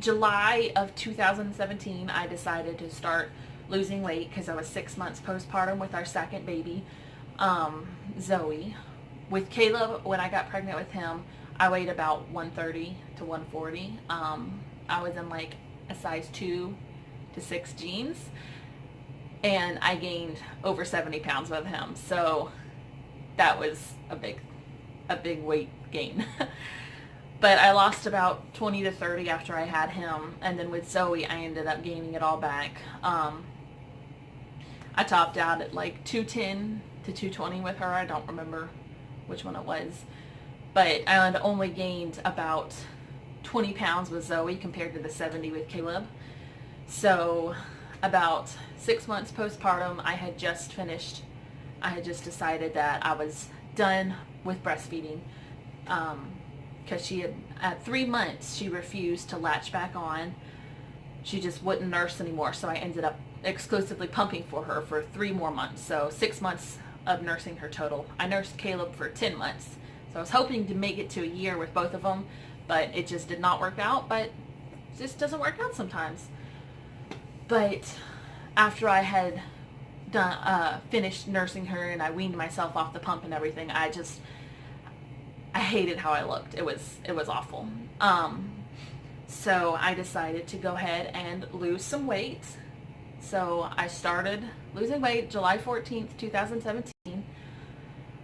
July of 2017, I decided to start losing weight because I was 6 months postpartum with our second baby, Zoe. With Caleb, when I got pregnant with him, I weighed about 130 to 140. I was in like a size 2 to 6 jeans, and I gained over 70 pounds with him. So that was a big weight gain. But I lost about 20 to 30 after I had him, and then with Zoe, I ended up gaining it all back. I topped out at like 210 to 220 with her. I don't remember which one it was, but I had only gained about 20 pounds with Zoe compared to the 70 with Caleb. So about 6 months postpartum, I had just decided that I was done with breastfeeding. Because she had, at 3 months, she refused to latch back on. She just wouldn't nurse anymore, so I ended up exclusively pumping for her for 3 more months. So 6 months of nursing her total. I nursed Caleb for 10 months. So I was hoping to make it to a year with both of them, but it just did not work out. But it just doesn't work out sometimes. But after I had finished nursing her and I weaned myself off the pump and everything, I hated how I looked. It was awful. So I decided to go ahead and lose some weight. So I started losing weight July 14th, 2017.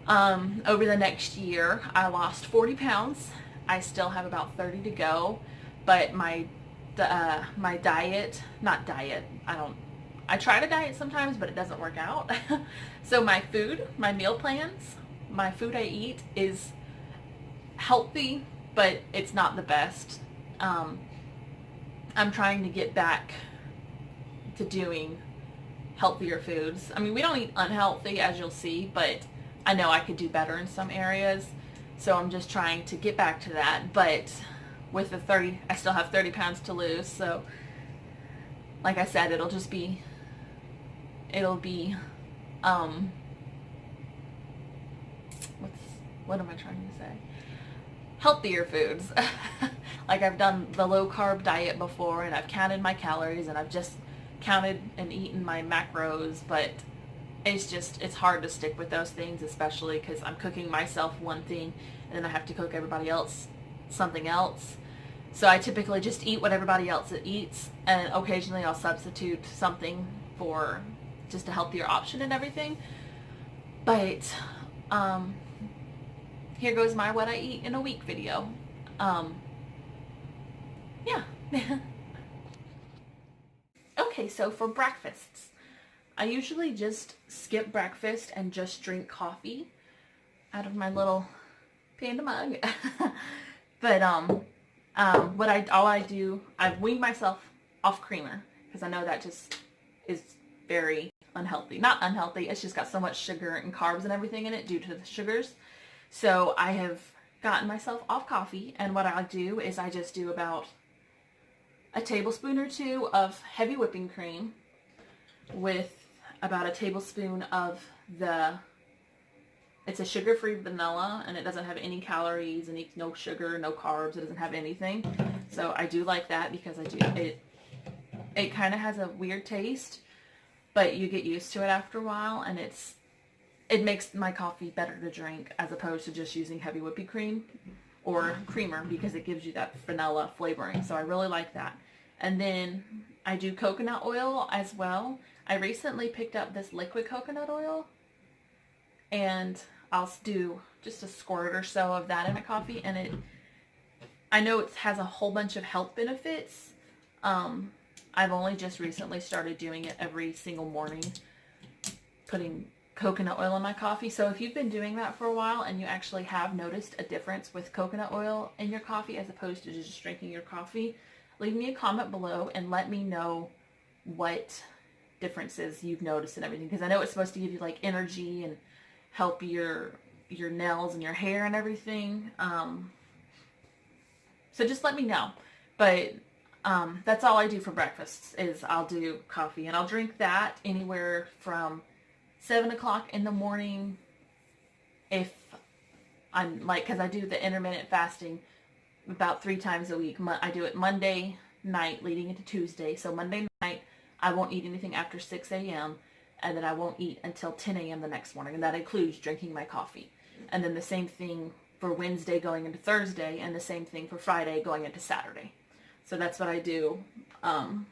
Over the next year, I lost 40 pounds. I still have about 30 to go, but my diet, I try to diet sometimes, but it doesn't work out. So my meal plans, my food I eat is healthy, but it's not the best. I'm trying to get back to doing healthier foods. I mean, we don't eat unhealthy, as you'll see, but I know I could do better in some areas. So I'm just trying to get back to that. But with the 30, I still have 30 pounds to lose. So like I said, it'll be, what am I trying to say? Healthier foods. Like I've done the low carb diet before, and I've counted my calories, and I've just counted and eaten my macros, but it's hard to stick with those things, especially because I'm cooking myself one thing and then I have to cook everybody else something else. So I typically just eat what everybody else eats, and occasionally I'll substitute something for just a healthier option and everything. But here goes my what I eat in a week video. Yeah. Okay, so for breakfasts, I usually just skip breakfast and just drink coffee out of my little panda mug. But all I do, I've weaned myself off creamer because I know that just is very unhealthy. Not unhealthy, it's just got so much sugar and carbs and everything in it due to the sugars. So I have gotten myself off coffee, and what I do is I just do about a tablespoon or 2 of heavy whipping cream with about a tablespoon of it's a sugar-free vanilla, and it doesn't have any calories, and no sugar, no carbs, it doesn't have anything. So I do like that because it kind of has a weird taste, but you get used to it after a while, and it makes my coffee better to drink as opposed to just using heavy whipping cream or creamer, because it gives you that vanilla flavoring. So I really like that. And then I do coconut oil as well. I recently picked up this liquid coconut oil, and I'll do just a squirt or so of that in a coffee, and I know it has a whole bunch of health benefits. I've only just recently started doing it every single morning, putting coconut oil in my coffee. So if you've been doing that for a while and you actually have noticed a difference with coconut oil in your coffee as opposed to just drinking your coffee, leave me a comment below and let me know what differences you've noticed and everything, because I know it's supposed to give you like energy and help your nails and your hair and everything. So just let me know. But that's all I do for breakfast is I'll do coffee, and I'll drink that anywhere from 7 o'clock in the morning if I'm like, because I do the intermittent fasting about 3 times a week. I do it Monday, night leading into Tuesday. So Monday night, I won't eat anything after 6 a.m. and then I won't eat until 10 a.m. the next morning. And that includes drinking my coffee. And then the same thing for Wednesday going into Thursday, and the same thing for Friday going into Saturday. So that's what I do on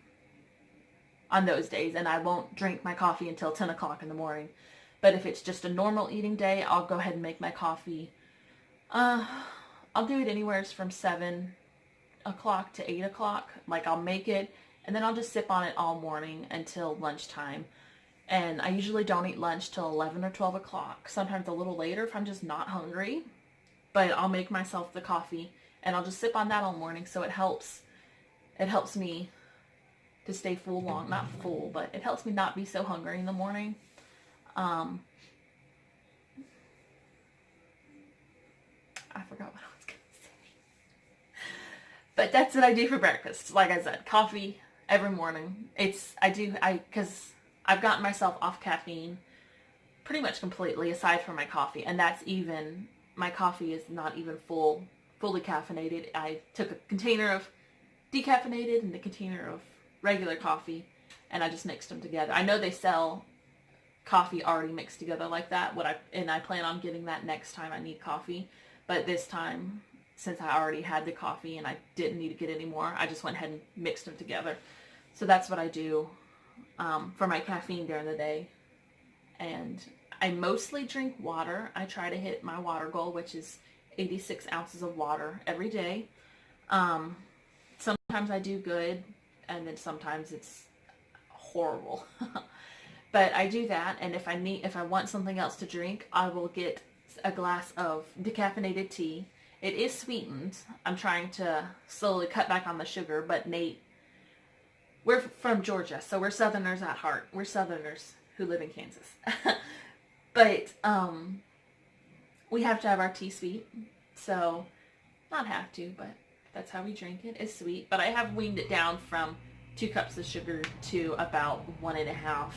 those days. And I won't drink my coffee until 10 o'clock in the morning. But if it's just a normal eating day, I'll go ahead and make my coffee. I'll do it anywhere from 7 o'clock to 8 o'clock. Like, I'll make it, and then I'll just sip on it all morning until lunchtime. And I usually don't eat lunch till 11 or 12 o'clock. Sometimes a little later if I'm just not hungry. But I'll make myself the coffee, and I'll just sip on that all morning. So it helps me to stay full not full, but it helps me not be so hungry in the morning. I forgot what I was going to say. But that's what I do for breakfast. Like I said, coffee every morning. Because I've gotten myself off caffeine pretty much completely, aside from my coffee. And my coffee is not even fully caffeinated. I took a container of decaffeinated and a container of regular coffee, and I just mixed them together. I know they sell coffee already mixed together like that. And I plan on getting that next time I need coffee. But this time, since I already had the coffee and I didn't need to get any more, I just went ahead and mixed them together. So that's what I do for my caffeine during the day. And I mostly drink water. I try to hit my water goal, which is 86 ounces of water every day. Sometimes I do good, and then sometimes it's horrible. But I do that, and if I want something else to drink, I will get a glass of decaffeinated tea. It is sweetened. I'm trying to slowly cut back on the sugar, but we're from Georgia, so we're Southerners at heart. We're Southerners who live in Kansas. But we have to have our tea sweet. So, not have to, but that's how we drink it. It's sweet. But I have weaned it down from 2 cups of sugar to about 1.5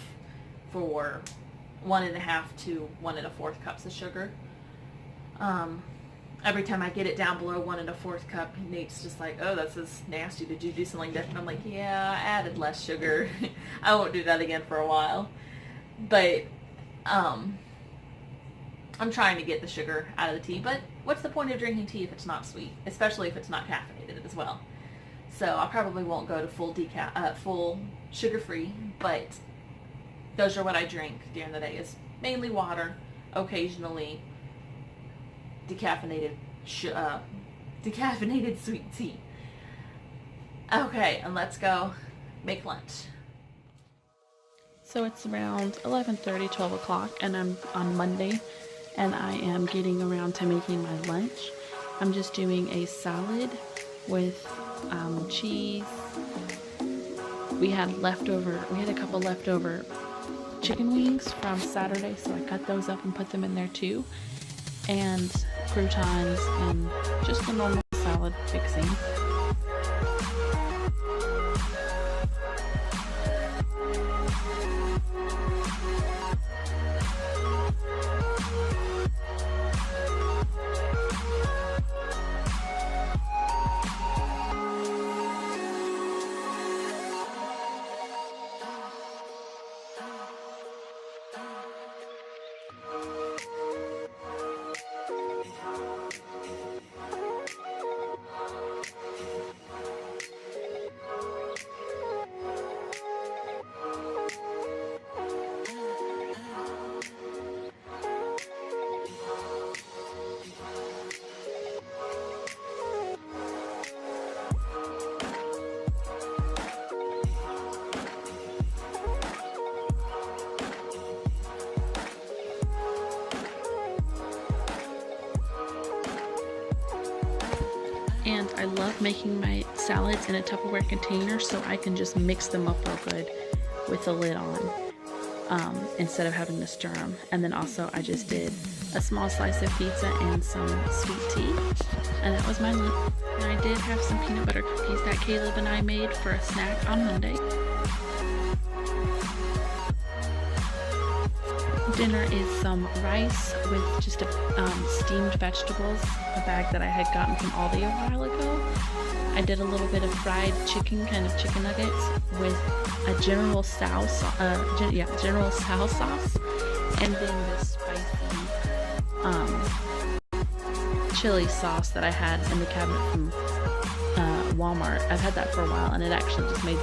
for 1.5 to 1 1/4 cups of sugar. Every time I get it down below 1 1/4 cup, Nate's just like, "Oh, that's just nasty. Did you do something different?" I'm like, "Yeah, I added less sugar." I won't do that again for a while. But I'm trying to get the sugar out of the tea. But what's the point of drinking tea if it's not sweet, especially if it's not caffeinated as well? So I probably won't go to full sugar-free, but those are what I drink during the day. Is mainly water, occasionally decaffeinated sweet tea. Okay, and let's go make lunch. So it's around 11:30, 12 o'clock, and I'm on Monday, and I am getting around to making my lunch. I'm just doing a salad with cheese. We had a couple leftover chicken wings from Saturday, so I cut those up and put them in there too. And croutons and just the normal salad fixing. And I love making my salads in a Tupperware container so I can just mix them up real good with the lid on instead of having to stir them. And then also I just did a small slice of pizza and some sweet tea. And that was my lunch. And I did have some peanut butter cookies that Caleb and I made for a snack on Monday. Dinner is some rice with just steamed vegetables, a bag that I had gotten from Aldi a while ago. I did a little bit of fried chicken, kind of chicken nuggets, with a General Tso sauce, and then this spicy chili sauce that I had in the cabinet from Walmart. I've had that for a while, and it actually just made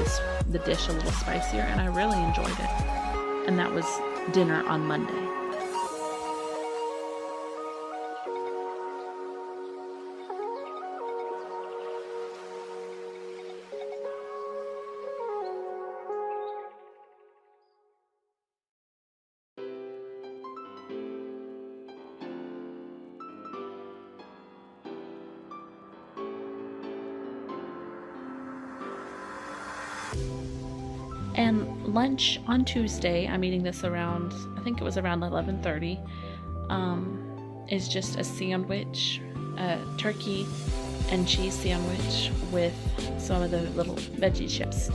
the dish a little spicier, and I really enjoyed it. And that was dinner on Monday. And lunch on Tuesday, I'm eating this around, I think it was around 11:30, is just a sandwich, a turkey and cheese sandwich with some of the little veggie chips.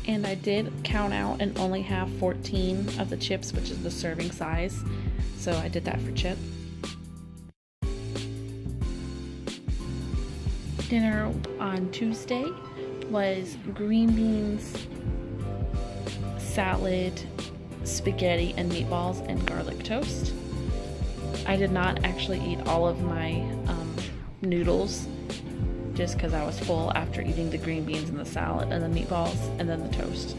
And I did count out and only have 14 of the chips, which is the serving size. So I did that for Chip. Dinner on Tuesday was green beans, salad, spaghetti and meatballs, and garlic toast. I did not actually eat all of my noodles, just because I was full after eating the green beans and the salad and the meatballs and then the toast.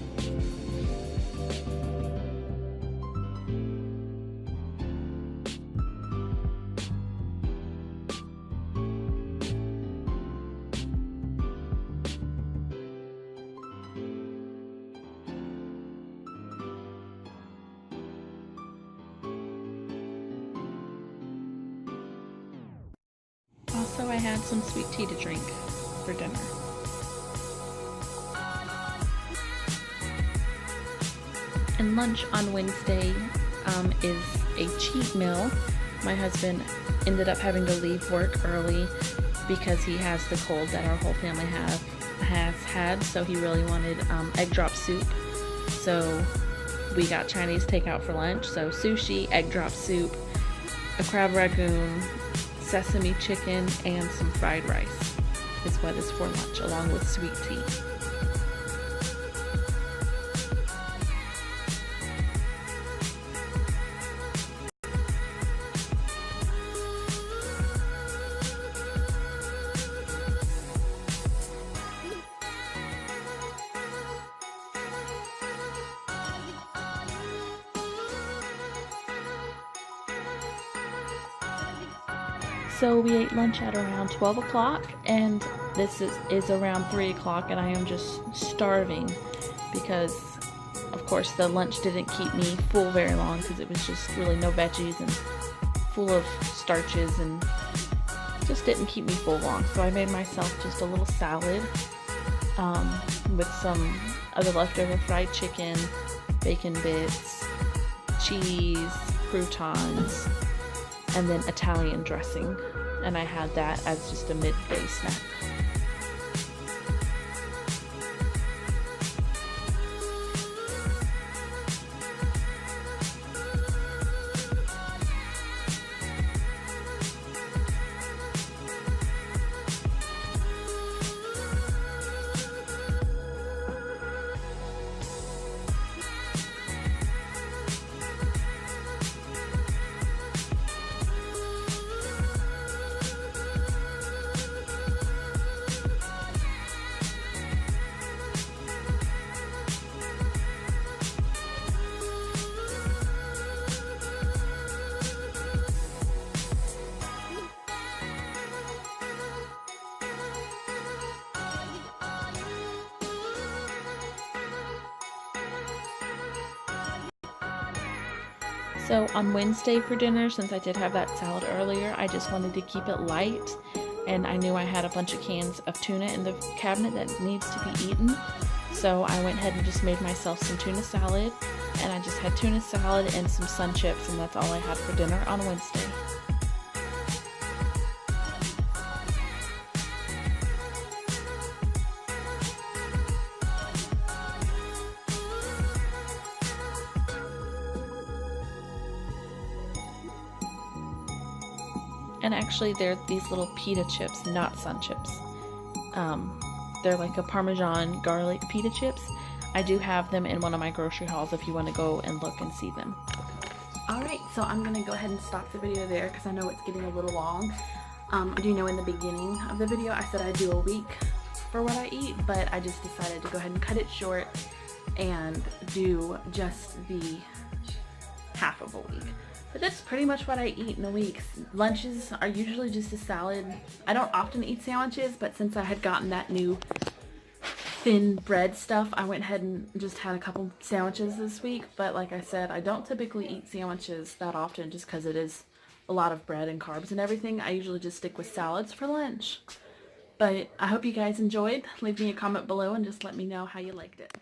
Also, I had some sweet tea to drink for dinner. And lunch on Wednesday is a cheat meal. My husband ended up having to leave work early because he has the cold that our whole family has had, so he really wanted egg drop soup. So we got Chinese takeout for lunch, so sushi, egg drop soup, a crab ragoon, sesame chicken, and some fried rice is what is for lunch, along with sweet tea. So we ate lunch at around 12 o'clock, and this is around 3 o'clock, and I am just starving because, of course, the lunch didn't keep me full very long because it was just really no veggies and full of starches and just didn't keep me full long. So I made myself just a little salad with some of the leftover fried chicken, bacon bits, cheese, croutons, and then Italian dressing, and I had that as just a midday snack. So on Wednesday for dinner, since I did have that salad earlier, I just wanted to keep it light. And I knew I had a bunch of cans of tuna in the cabinet that needs to be eaten. So I went ahead and just made myself some tuna salad. And I just had tuna salad and some sun chips, and that's all I had for dinner on Wednesday. And actually, they're these little pita chips, not sun chips. They're like a Parmesan garlic pita chips. I do have them in one of my grocery hauls if you want to go and look and see them. Alright, so I'm going to go ahead and stop the video there because I know it's getting a little long. I do know in the beginning of the video I said I'd do a week for what I eat, but I just decided to go ahead and cut it short and do just the half of a week. But that's pretty much what I eat in a week. Lunches are usually just a salad. I don't often eat sandwiches, but since I had gotten that new thin bread stuff, I went ahead and just had a couple sandwiches this week. But like I said, I don't typically eat sandwiches that often just because it is a lot of bread and carbs and everything. I usually just stick with salads for lunch. But I hope you guys enjoyed. Leave me a comment below and just let me know how you liked it.